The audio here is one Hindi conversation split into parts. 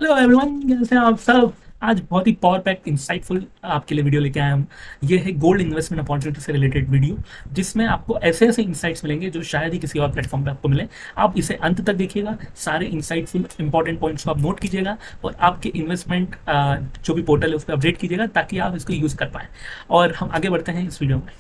हेलो एवरीवन, कैसे हैं आप सब। आज बहुत ही पावर पैक इंसाइटफुल आपके लिए वीडियो लेके आया हूँ। ये है गोल्ड इन्वेस्टमेंट अपॉर्चुनिटी से रिलेटेड वीडियो, जिसमें आपको ऐसे ऐसे इंसाइट्स मिलेंगे जो शायद ही किसी और प्लेटफॉर्म पे आपको मिले। आप इसे अंत तक देखिएगा, सारे इंसाइटफुल इंपॉर्टेंट पॉइंट्स को आप नोट कीजिएगा और आपके इन्वेस्टमेंट जो भी पोर्टल है उस पर अपडेट कीजिएगा ताकि आप इसको यूज़ कर पाएँ। और हम आगे बढ़ते हैं इस वीडियो में।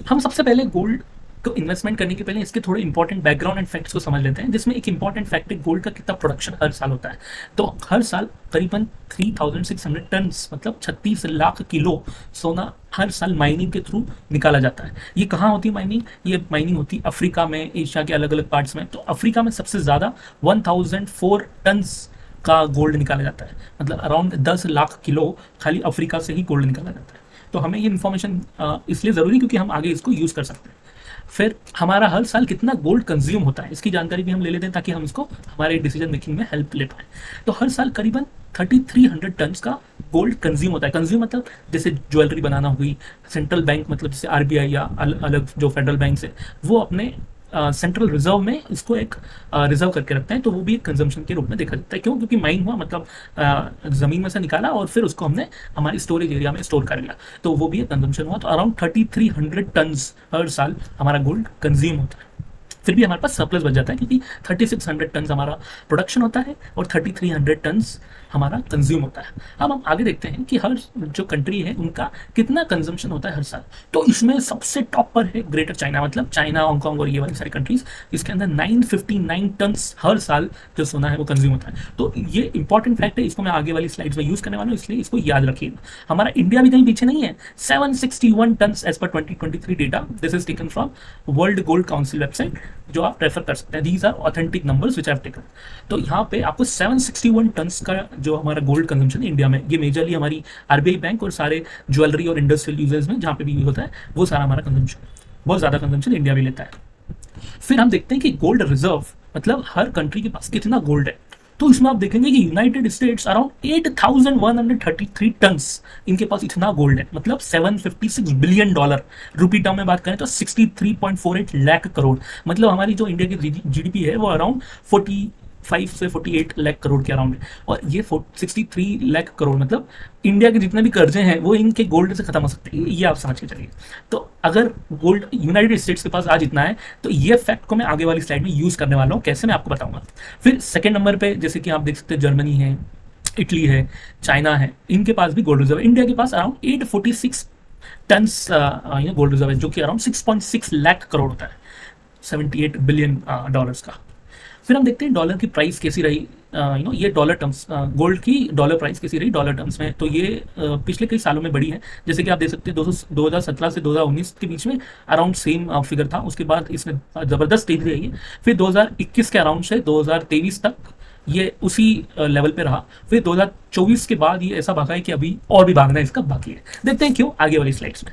हम सबसे पहले गोल्ड को इन्वेस्टमेंट करने के पहले इसके थोड़े इंपॉर्टेंट बैकग्राउंड एंड फैक्ट्स को समझ लेते हैं, जिसमें एक इंपॉर्टेंट फैक्ट है गोल्ड का कितना प्रोडक्शन हर साल होता है। तो हर साल करीबन 3600 टन, मतलब 36 लाख किलो सोना हर साल माइनिंग के थ्रू निकाला जाता है। ये कहाँ होती है माइनिंग? ये माइनिंग होती है अफ्रीका में, एशिया के अलग अलग पार्ट्स में। तो अफ्रीका में सबसे ज़्यादा 1004 टन का गोल्ड निकाला जाता है, मतलब अराउंड 10 लाख किलो खाली अफ्रीका से ही गोल्ड निकाला जाता है। तो हमें ये इन्फॉर्मेशन इसलिए ज़रूरी क्योंकि हम आगे इसको यूज़ कर सकते हैं। फिर हमारा हर साल कितना गोल्ड कंज्यूम होता है इसकी जानकारी भी हम ले लेते हैं ताकि हम इसको हमारे डिसीजन मेकिंग में हेल्प ले पाए। तो हर साल करीबन 3300 टन का गोल्ड कंज्यूम होता है। कंज्यूम मतलब जैसे ज्वेलरी बनाना हुई, सेंट्रल बैंक मतलब जैसे आरबीआई या अलग जो फेडरल बैंक है वो अपने सेंट्रल रिजर्व में इसको एक रिजर्व करके रखते हैं। तो वो भी एक कंजम्पशन के रूप में देखा जाता है। क्यों? क्योंकि माइन हुआ मतलब ज़मीन में से निकाला और फिर उसको हमने हमारी स्टोरेज एरिया में स्टोर कर लिया, तो वो भी एक कंजम्पशन हुआ। तो अराउंड 3300 टन हर साल हमारा गोल्ड कंज्यूम होता है। फिर भी हमारे पास सरप्लस बच जाता है क्योंकि 3600 टन हमारा प्रोडक्शन होता है और 3300 टन हमारा कंज्यूम होता है। अब हम आगे देखते हैं कि हर जो कंट्री है उनका कितना कंजम्पशन होता है हर साल। तो इसमें सबसे टॉप पर है ग्रेटर चाइना, मतलब चाइना, हांगकॉन्ग और ये वाली सारी कंट्रीज। इसके अंदर 959 टन हर साल जो सोना है वो कंज्यूम होता है। तो ये इंपॉर्टेंट फैक्ट है, इसको मैं आगे वाली स्लाइड्स में यूज करने वाला हूँ, इसलिए इसको याद रखिएगा। हमारा इंडिया भी कहीं पीछे नहीं है। 761 ton as per 2023 data. This is taken from World Gold Council website, जो आप रेफर कर सकते हैं। These are authentic numbers which I have taken. तो यहाँ पे आपको 761 टन का जो हमारा गोल्ड कंजम्पशन है इंडिया में, ये मेजरली हमारी आरबीआई बैंक और सारे ज्वेलरी और इंडस्ट्रियल यूजर्स में जहाँ पे भी यूज होता है वो सारा हमारा कंजम्पशन, बहुत ज़्यादा कंजम्पशन इंडिया भी लेता है। फिर हम देखते हैं कि गोल्ड रिजर्व मतलब हर कंट्री के पास कितना गोल्ड है। तो इसमें आप देखेंगे कि यूनाइटेड स्टेट्स अराउंड 8133 टन, इनके पास इतना गोल्ड है, मतलब 756 बिलियन डॉलर। रुपी टर्म में बात करें तो 63.48 लाख करोड़, मतलब हमारी जो इंडिया की जीडीपी है वो अराउंड 45 से 48 लाख करोड़ के अराउंड है। और ये 63 लाख करोड़ मतलब इंडिया के जितने भी कर्जे हैं वो इनके गोल्ड से खत्म हो सकते हैं, ये आप समझ के चलिए। तो अगर गोल्ड यूनाइटेड स्टेट्स के पास आज इतना है तो ये फैक्ट को मैं आगे वाली स्लाइड में यूज करने वाला हूँ, कैसे मैं आपको बताऊंगा। फिर सेकेंड नंबर पे जैसे कि आप देख सकते हैं जर्मनी है, इटली है, चाइना है, इनके पास भी गोल्ड रिजर्व है। इंडिया के पास अराउंड 846 टन गोल्ड रिजर्व है, जो कि अराउंड 6.6 लाख करोड़ होता है, 78 बिलियन डॉलर्स का। फिर हम देखते हैं डॉलर की प्राइस कैसी रही, ये डॉलर टर्म्स, गोल्ड की डॉलर प्राइस कैसी रही डॉलर टर्म्स में। तो ये पिछले कई सालों में बढ़ी है, जैसे कि आप देख सकते हैं 2017 से 2019 के बीच में अराउंड सेम फिगर था। उसके बाद इसमें ज़बरदस्त तेजी रही है। फिर 2021 के अराउंड से 2023 तक ये उसी लेवल पे रहा। फिर 2024 के बाद ये ऐसा भागा है कि अभी और भी भागना इसका बाकी है। देखते हैं क्यों, आगे वाली स्लाइड्स में।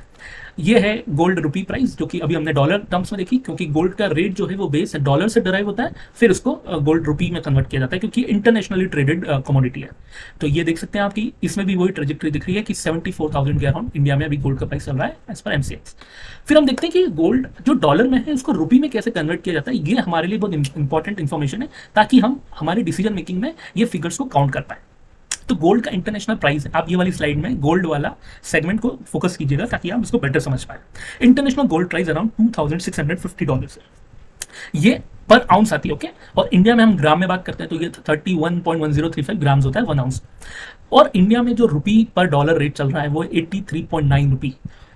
ये है गोल्ड रुपी प्राइस, जो कि अभी हमने डॉलर टर्म्स में देखी, क्योंकि गोल्ड का रेट जो है वो बेस डॉलर से डराइव होता है, फिर उसको गोल्ड रुपी में कन्वर्ट किया जाता है क्योंकि इंटरनेशनली ट्रेडेड कमोडिटी है। तो ये देख सकते हैं आपकी इसमें भी वही ट्रेजेक्टरी दिख रही है कि 74,000 के अराउंड इंडिया में अभी गोल्ड का प्राइस चल रहा है एज पर एमसीएक्स। फिर हम देखते हैं कि गोल्ड जो डॉलर में है उसको रुपी में कैसे कन्वर्ट किया जाता है। ये हमारे लिए बहुत इंपॉर्टेंट इन्फॉर्मेशन है ताकि हम हमारे डिसीजन मेकिंग में ये फिगर्स को काउंट कर पाए। तो गोल्ड का इंटरनेशनल प्राइस, आप ये वाली स्लाइड में गोल्ड वाला सेगमेंट को फोकस कीजिएगा ताकि आप इसको बेटर समझ पाए। इंटरनेशनल गोल्ड प्राइस अराउंड $2650 है, ये पर आउंस आती है। ओके, और इंडिया में हम ग्राम में बात करते हैं तो ये 31.1035 ग्राम्स होता है 1 आउंस। और इंडिया में जो रुपी पर डॉलर रेट चल रहा है वो 83.9 रुपी।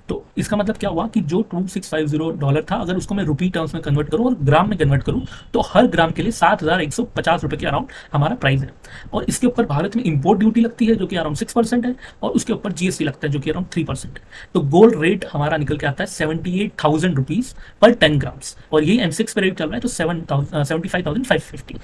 तो इसका मतलब क्या हुआ कि जो $2650 था, अगर उसको मैं रुपी टर्म्स में कन्वर्ट करूं और ग्राम में कन्वर्ट करूं तो हर ग्राम के लिए 7,150 रुपए के अराउंड हमारा प्राइस है। और इसके ऊपर भारत में इंपोर्ट ड्यूटी लगती है जो कि अराउंड 6% है, और उसके ऊपर जीएसटी लगता है जो कि अराउंड 3% है। तो गोल्ड रेट हमारा निकल के आता है 78,000 रुपीज पर 10 ग्राम्स, और यही M6 पे रेट चल रहा है तो 75,550।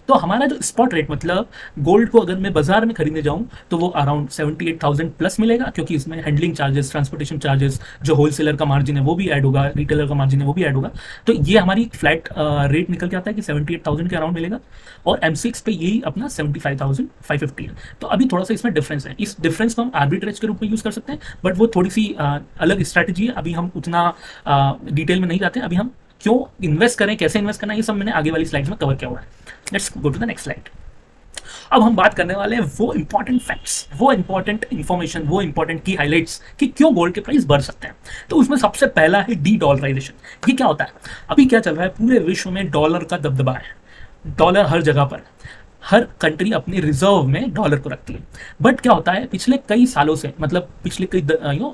तो हमारा जो स्पॉट रेट, मतलब गोल्ड को अगर मैं बाजार में खरीदने जाऊं तो वो अराउंड 78,000 प्लस मिलेगा, क्योंकि इसमें हैंडलिंग चार्जेस, ट्रांसपोर्टेशन चार्जेस, जो होलसेलर का मार्जिन है वो भी ऐड होगा, रिटेलर का मार्जिन है वो भी ऐड होगा। तो ये हमारी फ्लैट रेट निकल के आता है कि 78,000 के अराउंड मिलेगा, और M6 पे यही अपना 75,550 है। तो अभी थोड़ा सा इसमें डिफरेंस है, इस डिफरेंस को हम आर्बिट्रेज के रूप में यूज कर सकते हैं, बट वो थोड़ी सी अलग स्ट्रैटेजी है। अभी हम उतना डिटेल में नहीं जाते, अभी हम क्यों इन्वेस्ट करें, कैसे इन्वेस्ट करना है, ये सब मैंने आगे वाली स्लाइड्स में कवर किया हुआ है। Let's go to the next slide. अब हम बात करने वाले हैं वो इंपॉर्टेंट फैक्ट्स, वो इंपॉर्टेंट इंफॉर्मेशन, वो इंपॉर्टेंट की हाइलाइट्स कि क्यों गोल्ड के प्राइस बढ़ सकते हैं। तो उसमें सबसे पहला है डी डॉलराइजेशन। ये क्या होता है? अभी क्या चल रहा है, पूरे विश्व में डॉलर का दबदबा है, डॉलर हर जगह पर, हर कंट्री अपने रिजर्व में डॉलर को रखती है। बट क्या होता है, पिछले कई सालों से, मतलब पिछले कई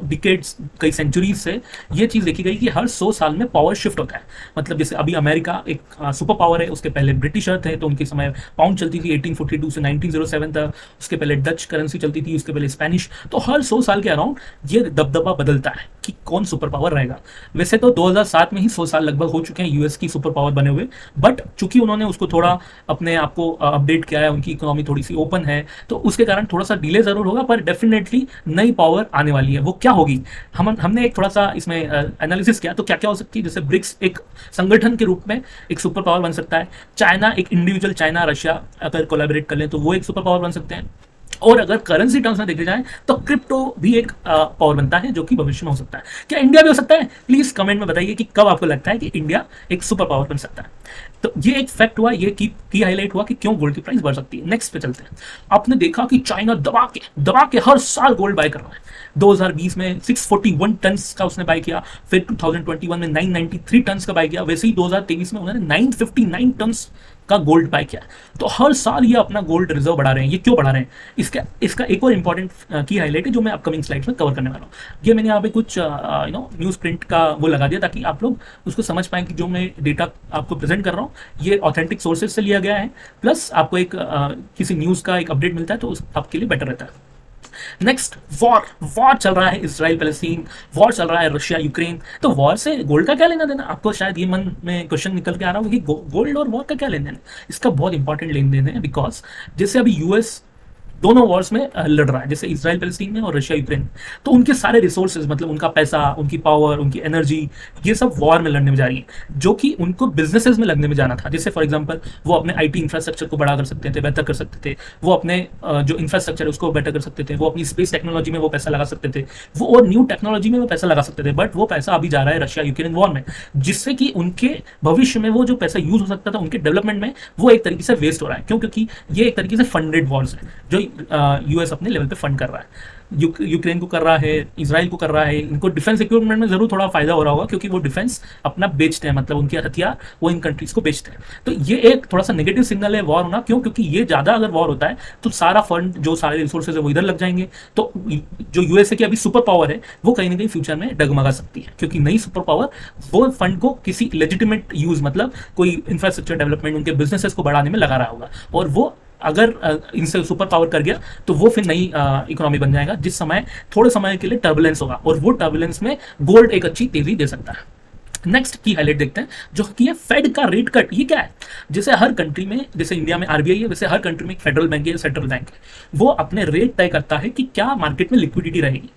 डिकेड्स, कई सेंचुरीज से ये चीज़ देखी गई कि हर 100 साल में पावर शिफ्ट होता है। मतलब जैसे अभी अमेरिका एक सुपर पावर है, उसके पहले ब्रिटिशर थे तो उनके समय पाउंड चलती थी 1842 से 1907 तक, उसके पहले डच करेंसी चलती थी, उसके पहले स्पेनिश। तो हर 100 साल के अराउंड ये दबदबा बदलता है कि कौन सुपर पावर रहेगा। वैसे तो 2007 में ही 100 साल लगभग हो चुके हैं यूएस की सुपर पावर बने हुए, बट चूंकि उन्होंने उसको थोड़ा अपने आप को अपडेट क्या है, उनकी इकोनॉमी थोड़ी सी ओपन है, तो उसके कारण थोड़ा सा डिले जरूर होगा, पर डेफिनेटली नई पावर आने वाली है। वो क्या होगी, हमने एक थोड़ा सा इसमें एनालिसिस किया, तो क्या क्या हो सकती है। जैसे ब्रिक्स एक संगठन के रूप में एक सुपर पावर बन सकता है, चाइना एक इंडिविजुअल, चाइना रशिया अगर कोलैबोरेट कर लें तो वो एक सुपर पावर बन सकते हैं, और अगर करेंसी टर्म्स में देखे जाए तो क्रिप्टो भी एक पावर बनता है जो कि भविष्य में हो सकता है। क्या इंडिया भी हो सकता है? प्लीज कमेंट में बताइए कि कब आपको लगता है कि इंडिया एक सुपर पावर बन सकता है। तो ये एक फैक्ट हुआ, ये की हाईलाइट हुआ कि क्यों गोल्ड की प्राइस बढ़ सकती है। नेक्स्ट पे चलते हैं। आपने देखा कि चाइना दबा के हर साल गोल्ड बाय कर रहा है। 2020 में 641 टन्स का उसने बाय किया, फिर 2021 में 993 टन्स का बाय किया, वैसे ही 2023 में उन्होंने 959 टन्स का गोल्ड बाय किया। तो हर साल ये अपना गोल्ड रिजर्व बढ़ा रहे हैं। ये क्यों बढ़ा रहे हैं, इसका एक और इंपॉर्टेंट की हाईलाइट है जो मैं अपकमिंग स्लाइड्स में कवर करने वाला हूँ। ये मैंने यहाँ पे कुछ न्यूज़ प्रिंट का वो लगा दिया ताकि आप लोग उसको समझ पाएं कि जो मैं डेटा आपको प्रेजेंट कर रहा हूँ ये ऑथेंटिक सोर्सेज से लिया गया है, प्लस आपको एक किसी न्यूज़ का एक अपडेट मिलता है तो आपके लिए बेटर रहता है। नेक्स्ट, वॉर चल रहा है, इसराइल पैलेस्टीन वॉर चल रहा है, रशिया यूक्रेन। तो वॉर से गोल्ड का क्या लेना देना? आपको शायद ये मन में क्वेश्चन निकल के आ रहा होगा कि गोल्ड और वॉर का क्या लेन देन है। इसका बहुत इंपॉर्टेंट लेन देन है, बिकॉज जैसे अभी यूएस दोनों वॉर्स में लड़ रहा है, जैसे इसराइल पैलेस्टीन में और रशिया यूक्रेन, तो उनके सारे रिसोर्सेज, मतलब उनका पैसा, उनकी पावर, उनकी एनर्जी, ये सब वॉर में लड़ने में जा रही है, जो कि उनको बिजनेसेस में लगने में जाना था। जैसे फॉर एग्जांपल वो अपने आईटी इंफ्रास्ट्रक्चर को बड़ा कर सकते थे, बेहतर कर सकते थे, वो अपने जो इंफ्रास्ट्रक्चर है उसको बेटर कर सकते थे, वो अपनी स्पेस टेक्नोलॉजी में वो पैसा लगा सकते थे, वो और न्यू टेक्नोलॉजी में वो पैसा लगा सकते थे। बट वो पैसा अभी जा रहा है रशिया यूक्रेन वॉर में, जिससे कि उनके भविष्य में वो जो पैसा यूज हो सकता था उनके डेवलपमेंट में, वो एक तरीके से वेस्ट हो रहा है। क्यों? क्योंकि ये एक तरीके से फंडेड वॉर्स है जो यूएस अपने लेवल पे फंड कर रहा है, यूक्रेन को कर रहा है, इसराइल को कर रहा है। इनको डिफेंस इक्विपमेंट में जरूर थोड़ा फायदा हो रहा होगा क्योंकि वो डिफेंस अपना बेचते हैं, मतलब उनके हथियार वो इन कंट्रीज को बेचते हैं। तो ये एक थोड़ा सा नेगेटिव सिग्नल है वॉर होना। क्यों? क्योंकि ये ज्यादा अगर वॉर होता है तो सारा फंड, जो सारे रिसोर्सेज है वो इधर लग जाएंगे। तो जो यूएसए की अभी सुपर पावर है वो कहीं ना कहीं फ्यूचर में डगमगा सकती है, क्योंकि नई सुपर पावर वो फंड को किसी लेजिटिमेट यूज, मतलब कोई इंफ्रास्ट्रक्चर डेवलपमेंट, उनके बिजनेसेस को बढ़ाने में लगा रहा होगा, और वो अगर इनसे सुपर पावर कर गया तो वो फिर नई इकोनॉमी बन जाएगा, जिस समय थोड़े समय के लिए टर्बुलेंस होगा, और वो टर्बुलेंस में गोल्ड एक अच्छी तेजी दे सकता है। नेक्स्ट की हाईलाइट देखते हैं जो कि है फेड का रेट कट। ये क्या है? जैसे हर कंट्री में, जैसे इंडिया में आरबीआई है, वैसे हर कंट्री में एक फेडरल बैंक है, सेंट्रल बैंक है। वो अपने रेट तय करता है कि क्या मार्केट में लिक्विडिटी रहेगी,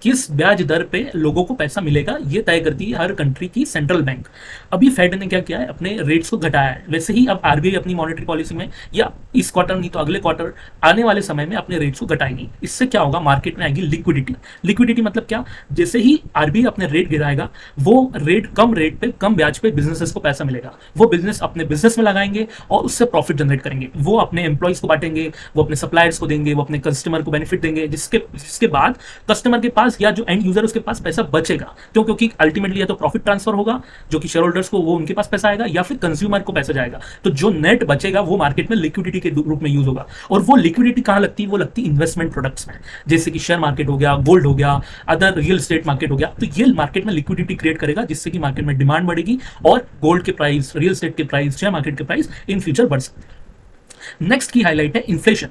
किस ब्याज दर पे लोगों को पैसा मिलेगा, ये तय करती है हर कंट्री की सेंट्रल बैंक। अभी फेड ने क्या किया है, अपने रेट्स को घटाया है। वैसे ही अब आरबीआई अपनी मॉनेटरी पॉलिसी में, या इस क्वार्टर नहीं तो अगले क्वार्टर आने वाले समय में अपने रेट्स को घटाएगी। इससे क्या होगा, मार्केट में आएगी लिक्विडिटी। लिक्विडिटी मतलब क्या? जैसे ही आरबीआई अपने रेट गिराएगा, वो कम रेट पे, कम ब्याज पे बिजनेसेस को पैसा मिलेगा। वो बिजनेस अपने बिजनेस में लगाएंगे और उससे प्रॉफिट जनरेट करेंगे। वो अपने एम्प्लॉइज को बांटेंगे, वो अपने सप्लायर्स को देंगे, वो अपने कस्टमर को बेनिफिट देंगे, जिसके बाद कस्टमर के पास या जो एंड यूजर उसके पास पैसा बचेगा। क्यों? क्योंकि अल्टीमेटली या तो प्रॉफिट ट्रांसफर होगा जो कि शेयर होल्डर्स को, वो उनके पास पैसा आएगा, या फिर कंज्यूमर को पैसा जाएगा। तो जो नेट बचेगा वो मार्केट में लिक्विडिटी के रूप में यूज होगा। और वो लिक्विडिटी कहां लगती है? वो लगती है इन्वेस्टमेंट प्रोडक्ट्स में, जैसे कि शेयर मार्केट हो गया, गोल्ड हो गया, अदर रियल एस्टेट मार्केट हो गया। तो ये मार्केट में लिक्विडिटी क्रिएट करेगा, जिससे कि मार्केट में डिमांड बढ़ेगी और गोल्ड के प्राइस, रियल एस्टेट के प्राइस, शेयर मार्केट के प्राइस इन फ्यूचर बढ़ सकते हैं। नेक्स्ट की हाईलाइट है इन्फ्लेशन।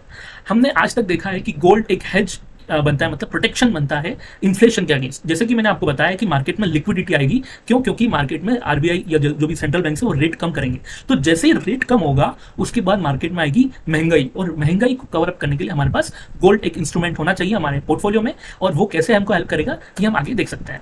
हमने आज तक देखा है कि गोल्ड एक हेज बनता है, मतलब प्रोटेक्शन बनता है इन्फ्लेशन के अगेंस्ट। जैसे कि मैंने आपको बताया कि मार्केट में लिक्विडिटी आएगी। क्यों? क्योंकि मार्केट में आरबीआई या जो भी सेंट्रल बैंक है वो रेट कम करेंगे। तो जैसे ही रेट कम होगा उसके बाद मार्केट में आएगी महंगाई, और महंगाई को कवर अप करने के लिए हमारे पास गोल्ड एक इंस्ट्रूमेंट होना चाहिए हमारे पोर्टफोलियो में। और वो कैसे हमको हेल्प करेगा ये हम आगे देख सकते हैं।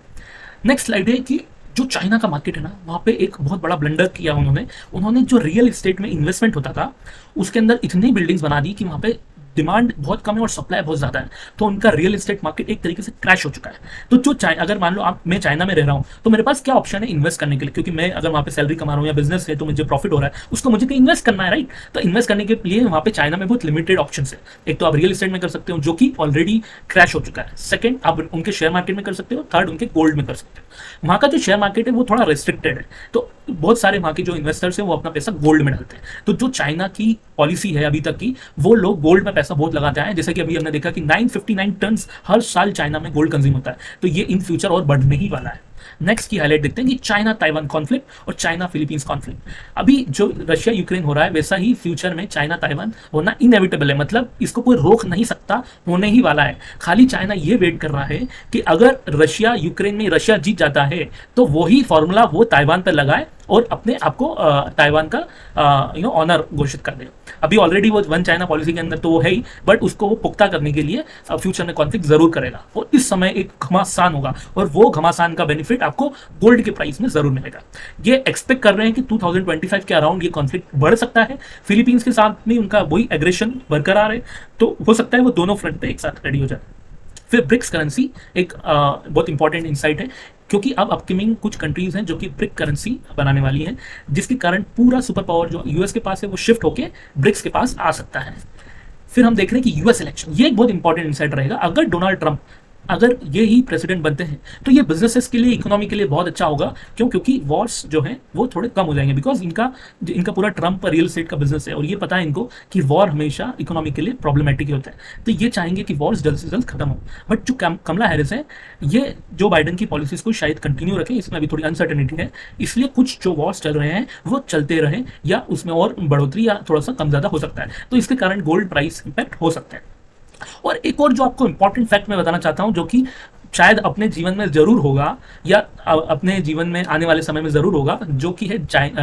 नेक्स्ट स्लाइड है कि जो चाइना का मार्केट है ना, वहाँ पे एक बहुत बड़ा ब्लंडर किया उन्होंने जो रियल एस्टेट में इन्वेस्टमेंट होता था उसके अंदर इतनी बिल्डिंग्स बना दी कि वहाँ पे डिमांड बहुत कम है और सप्लाई बहुत ज़्यादा है, तो उनका रियल एस्टेट मार्केट एक तरीके से क्रैश हो चुका है। तो जो अगर मान लो आप मैं चाइना में रह रहा हूँ, तो मेरे पास क्या ऑप्शन है इन्वेस्ट करने के लिए, क्योंकि मैं अगर वहाँ पे सैलरी कमा रहा हूँ या बिजनेस है तो मुझे प्रॉफिट हो रहा है, उसको मुझे कहीं इन्वेस्ट करना है, राइट। तो इन्वेस्ट करने के लिए वहाँ पे चाइना में बहुत लिमिटेड ऑप्शन है। एक तो आप रियल एस्टेट में कर सकते हो जो कि ऑलरेडी क्रैश हो चुका है, सेकंड आप उनके शेयर मार्केट में कर सकते हो, थर्ड उनके गोल्ड में कर सकते हो। वहाँ का जो शेयर मार्केट है वो थोड़ा रेस्ट्रिक्टेड है, तो बहुत सारे वहाँ के जो इन्वेस्टर्स हैं वो अपना पैसा गोल्ड में डालते हैं। तो जो चाइना की पॉलिसी है अभी तक की, वो लोग गोल्ड में पैसा बहुत लगाते हैं। जैसे कि अभी हमने देखा कि 959 टन हर साल चाइना में गोल्ड कंज्यूम होता है, तो ये इन फ्यूचर और बढ़ने ही वाला है। नेक्स्ट की हाईलाइट देखते हैं कि चाइना ताइवान कॉन्फ्लिक्ट और चाइना फिलीपींस कॉन्फ्लिक्ट। अभी जो रशिया यूक्रेन हो रहा है वैसा ही फ्यूचर में चाइना ताइवान होना इनएविटेबल है, मतलब इसको कोई रोक नहीं सकता, होने ही वाला है। खाली चाइना ये वेट कर रहा है कि अगर रशिया यूक्रेन में रशिया जीत जाता है तो वही फॉर्मूला वो ताइवान पर लगाए और अपने आप को ताइवान का ऑनर घोषित कर दे। अभी ऑलरेडी वो वन चाइना पॉलिसी के अंदर तो वो है ही, बट उसको वो पुख्ता करने के लिए फ्यूचर में कॉन्फ्लिक्ट जरूर करेगा और इस समय एक घमासान होगा और वो घमासान का बेनिफिट आपको गोल्ड के प्राइस में जरूर मिलेगा। ये एक्सपेक्ट कर रहे हैं कि 2025 के अराउंड ये कॉन्फ्लिक्ट बढ़ सकता है। फिलीपींस के साथ में उनका वही एग्रेशन बरकरार है, तो हो सकता है वो दोनों फ्रंट पे एक साथ रेडी हो जाए। फिर ब्रिक्स करेंसी एक बहुत इंपॉर्टेंट इंसाइट है, क्योंकि अब अपकमिंग कुछ कंट्रीज हैं जो कि ब्रिक करेंसी बनाने वाली हैं, जिसके कारण पूरा सुपर पावर जो यूएस के पास है वो शिफ्ट होके ब्रिक्स के पास आ सकता है। फिर हम देख रहे हैं कि यूएस इलेक्शन, ये एक बहुत इंपॉर्टेंट इंसाइट रहेगा। अगर डोनाल्ड ट्रंप अगर ये ही प्रेसिडेंट बनते हैं तो ये बिजनेसेस के लिए, इकोनॉमी के लिए बहुत अच्छा होगा। क्यों? क्योंकि वॉर्स जो हैं वो थोड़े कम हो जाएंगे, बिकॉज इनका पूरा ट्रंप रियल एस्टेट का बिजनेस है और ये पता है इनको कि वॉर हमेशा इकोनॉमी के लिए प्रॉब्लमेटिक होता है, तो ये चाहेंगे कि वॉर्स जल्द से जल्द खत्म हो। बट जो कमला हैरिस है ये जो बाइडन की पॉलिसीज को शायद कंटिन्यू रखें, इसमें अभी थोड़ी अनसर्टेनिटी है, इसलिए कुछ जो वॉर्स चल रहे हैं वो चलते रहें या उसमें और बढ़ोतरी या थोड़ा सा कम ज़्यादा हो सकता है, तो इसके कारण गोल्ड प्राइस इंपैक्ट हो सकता है। और एक और जो आपको इंपॉर्टेंट फैक्ट मैं बताना चाहता हूं, जो कि शायद अपने जीवन में जरूर होगा या अपने जीवन में आने वाले समय में जरूर होगा, जो कि है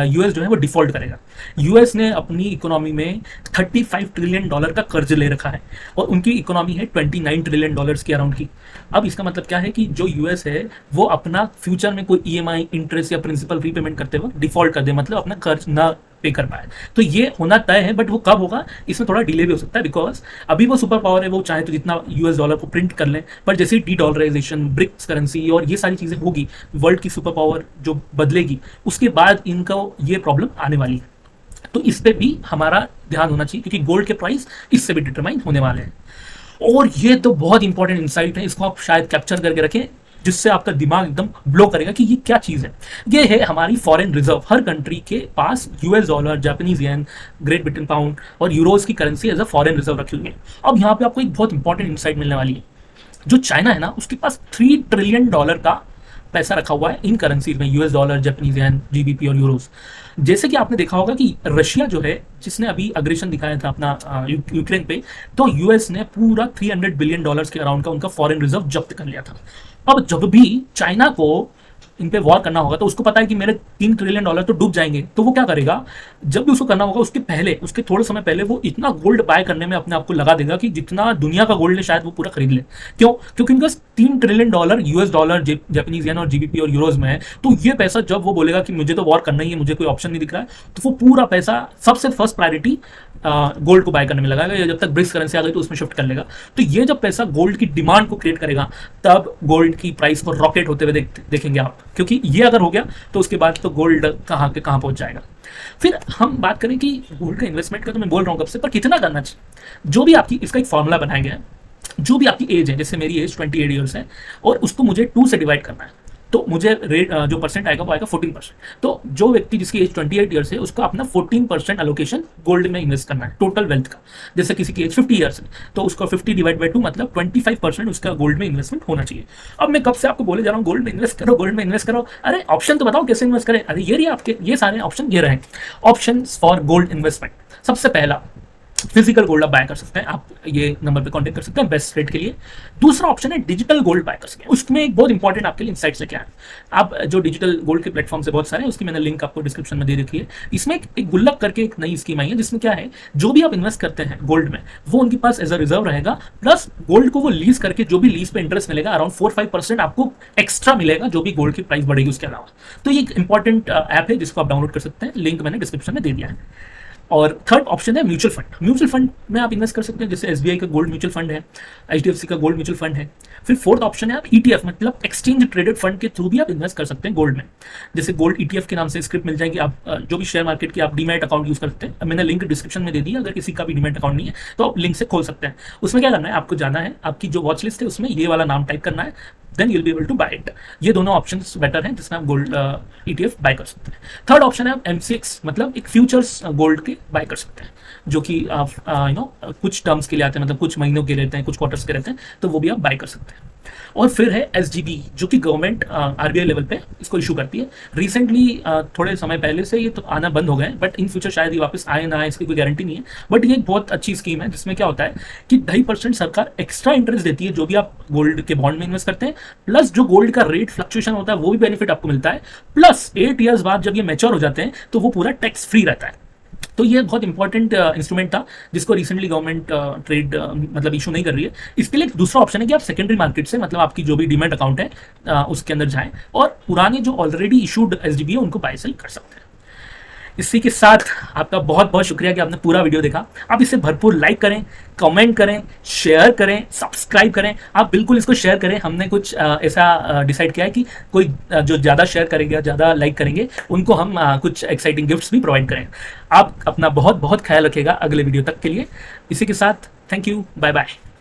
यूएस जो है वो डिफॉल्ट करेगा। यूएस ने अपनी इकोनॉमी में $35 ट्रिलियन का कर्ज ले रखा है और उनकी इकोनॉमी है $29 ट्रिलियन के अराउंड की। अब इसका मतलब क्या है कि जो यूएस है वो अपना फ्यूचर में कोई ईएमआई, इंटरेस्ट या प्रिंसिपल रीपेमेंट करते वक्त डिफॉल्ट कर दे, मतलब अपना कर्ज ना पे कर पाए। तो ये होना तय है, बट वो कब होगा इसमें थोड़ा डिले भी हो सकता है, बिकॉज अभी वो सुपर पावर है, वो चाहे तो जितना यूएस डॉलर को प्रिंट कर लें, पर जैसे डी डॉलराइजेशन, ब्रिक्स करेंसी और ये सारी चीजें होगी, वर्ल्ड की सुपर पावर जो बदलेगी, उसके बाद इनका ये प्रॉब्लम आने वाली है। तो इस पे भी हमारा ध्यान होना चाहिए, क्योंकि गोल्ड के प्राइस इससे भी डिटरमाइन होने वाले हैं। और ये तो बहुत इंपॉर्टेंट इंसाइट है, इसको आप शायद कैप्चर करके रखें, जिससे आपका दिमाग एकदम ब्लो करेगा कि ये क्या चीज़ है। ये है हमारी फॉरेन रिजर्व। हर कंट्री के पास US dollar, Japanese yen, Great Britain pound और यूरोज की currency as a foreign reserve रखी हुई है। अब यहाँ पे आपको एक बहुत इंपॉर्टेंट इंसाइट मिलने वाली है। जो चाइना है ना, उसके पास $3 ट्रिलियन का पैसा रखा हुआ है इन करेंसीज में, यूएस डॉलर, जापानीज येन, जीबीपी और यूरोज। जैसे कि आपने देखा होगा कि रशिया जो है, जिसने अभी अग्रेशन दिखाया था अपना यूक्रेन पे, तो यूएस ने पूरा $300 बिलियन के अराउंड का उनका फॉरेन रिजर्व जब्त कर लिया था। अब जब भी चाइना को इन पे वॉर करना होगा, तो उसको पता है कि मेरे $3 ट्रिलियन तो डूब जाएंगे, तो वो क्या करेगा, जब भी उसको करना होगा उसके थोड़े समय पहले वो इतना गोल्ड बाय करने में अपने आप को लगा देगा कि जितना दुनिया का गोल्ड है शायद वो पूरा खरीद ले। क्यों? क्योंकि उनका $3 ट्रिलियन यूएस डॉलर, जापानीज येन और जीबीपी और यूरोज में है। तो ये पैसा जब वो बोलेगा कि मुझे तो वॉर करना ही है, मुझे कोई ऑप्शन नहीं दिख रहा है, तो वो पूरा पैसा सबसे फर्स्ट प्रायोरिटी गोल्ड को बाय करने में लगाएगा, या जब तक ब्रिक्स करेंसी आ गई तो उसमें शिफ्ट कर लेगा। तो ये जब पैसा गोल्ड की डिमांड को क्रिएट करेगा, तब गोल्ड की प्राइस को रॉकेट होते हुए देखेंगे आप, क्योंकि ये अगर हो गया तो उसके बाद तो गोल्ड कहाँ के कहाँ पहुंच जाएगा। फिर हम बात करें कि गोल्ड का इन्वेस्टमेंट का, तो मैं बोल रहा हूँ कब से, पर कितना करना चाहिए। जो भी आपकी, इसका एक फॉर्मूला बनाया गया है, जो भी आपकी एज है, जैसे मेरी एज 28 ईयर्स है और उसको मुझे 2 से डिवाइड करना है, तो मुझे रेट जो परसेंट आएगा वो आएगा 14%। तो जो व्यक्ति जिसकी एज 28 ईयर्स है, उसको अपना 14% एलोकेशन गोल्ड में इन्वेस्ट करना है टोटल वेल्थ का। जैसे किसी की एज 50 ईयर्स है, तो उसको 50 डिवाइड बाई 2 मतलब 25% उसका गोल्ड में इन्वेस्टमेंट होना चाहिए। अब मैं कब से आपको बोले जा रहा हूँ गोल्ड में इन्वेस्ट करो, गोल्ड में इन्वेस्ट करो। अरे ऑप्शन तो बताओ कैसे इन्वेस्ट करें। अरे ये रही आपके, ये सारे ऑप्शन ये रहे ऑप्शन फॉर गोल्ड इन्वेस्टमेंट। सबसे पहला, फिजिकल गोल्ड आप बाय कर सकते हैं, आप ये नंबर पे कांटेक्ट कर सकते हैं बेस्ट रेट के लिए। दूसरा ऑप्शन है डिजिटल गोल्ड बाय कर सकते हैं। उसमें एक बहुत इंपॉर्टेंट आपके लिए इंसाइट्स है क्या है, आप जो डिजिटल गोल्ड के प्लेटफॉर्म से बहुत सारे हैं, उसकी मैंने लिंक आपको डिस्क्रिप्शन में दे रखी है। इसमें एक गुल्लक करके एक नई स्कीम आई है, जिसमें क्या है, जो भी आप इन्वेस्ट करते हैं गोल्ड में, वो उनके पास एज अ रिजर्व रहेगा, प्लस गोल्ड को वो लीज करके जो भी लीज पे इंटरेस्ट मिलेगा अराउंड 4-5% आपको एक्स्ट्रा मिलेगा, जो भी गोल्ड की प्राइस बढ़ेगी उसके अलावा। तो ये एक इंपॉर्टेंट ऐप है जिसको आप डाउनलोड कर सकते हैं, लिंक मैंने डिस्क्रिप्शन में दे दिया है। और थर्ड ऑप्शन है म्यूचुअल फंड। म्यूचुअल फंड में आप इन्वेस्ट कर सकते हैं, जैसे एसबीआई का गोल्ड म्यूचुअल फंड है, एचडीएफसी का गोल्ड म्यूचुअल फंड है। फिर फोर्थ ऑप्शन है आप ईटीएफ, मतलब एक्सचेंज ट्रेडेड फंड के थ्रू भी आप इन्वेस्ट कर सकते हैं गोल्ड में। जैसे गोल्ड ईटीएफ के नाम से स्क्रिप्ट मिल जाएगी, आप जो भी शेयर मार्केट की आप डीमैट अकाउंट यूज कर सकते हैं। मैंने लिंक डिस्क्रिप्शन में दे दिया, अगर किसी का भी डीमैट अकाउंट नहीं है तो आप लिंक से खोल सकते हैं। उसमें क्या करना है, आपको जाना है, आपकी जो वॉच लिस्ट है उसमें ये वाला नाम टाइप करना है, then you'll be able to buy it. ये दोनों ऑप्शंस बेटर हैं जिसमें आप गोल्ड ईटीएफ बाय कर सकते हैं। थर्ड ऑप्शन है आप एमसीएक्स, मतलब एक फ्यूचर्स गोल्ड के बाय कर सकते हैं, जो कि आप कुछ टर्म्स के लिए आते हैं, मतलब कुछ महीनों के रहते हैं, कुछ क्वार्टर्स के रहते हैं, तो वो भी आप बाय कर सकते हैं। और फिर है एसजीबी, जो कि गवर्नमेंट आरबीआई लेवल पे इसको इशू करती है। रिसेंटली थोड़े समय पहले से ये तो आना बंद हो गए, बट इन फ्यूचर शायद ये वापस आए ना आए, इसकी कोई गारंटी नहीं है। बट ये एक बहुत अच्छी स्कीम है, जिसमें क्या होता है कि 2.5% सरकार एक्स्ट्रा इंटरेस्ट देती है जो भी आप गोल्ड के बॉन्ड में इन्वेस्ट करते हैं, प्लस जो गोल्ड का रेट फ्लक्चुएशन होता है वो भी बेनिफिट आपको मिलता है, प्लस 8 ईयर्स बाद जब ये मैच्योर हो जाते हैं तो वो पूरा टैक्स फ्री रहता है। तो ये बहुत इंपॉर्टेंट इंस्ट्रूमेंट था, जिसको रिसेंटली गवर्नमेंट ट्रेड मतलब इशू नहीं कर रही है। इसके लिए दूसरा ऑप्शन है कि आप सेकेंडरी मार्केट से, मतलब आपकी जो भी डीमैट अकाउंट है उसके अंदर जाएं और पुराने जो ऑलरेडी इशूड एसडीबी है उनको बाय सेल कर सकते हैं। इसी के साथ आपका बहुत बहुत शुक्रिया कि आपने पूरा वीडियो देखा। आप इसे भरपूर लाइक करें, कमेंट करें, शेयर करें, सब्सक्राइब करें। आप बिल्कुल इसको शेयर करें। हमने कुछ ऐसा डिसाइड किया है कि कोई जो ज़्यादा शेयर करेंगे, ज़्यादा लाइक करेंगे, उनको हम कुछ एक्साइटिंग गिफ्ट्स भी प्रोवाइड करें। आप अपना बहुत बहुत ख्याल रखिएगा अगले वीडियो तक के लिए। इसी के साथ थैंक यू, बाय बाय।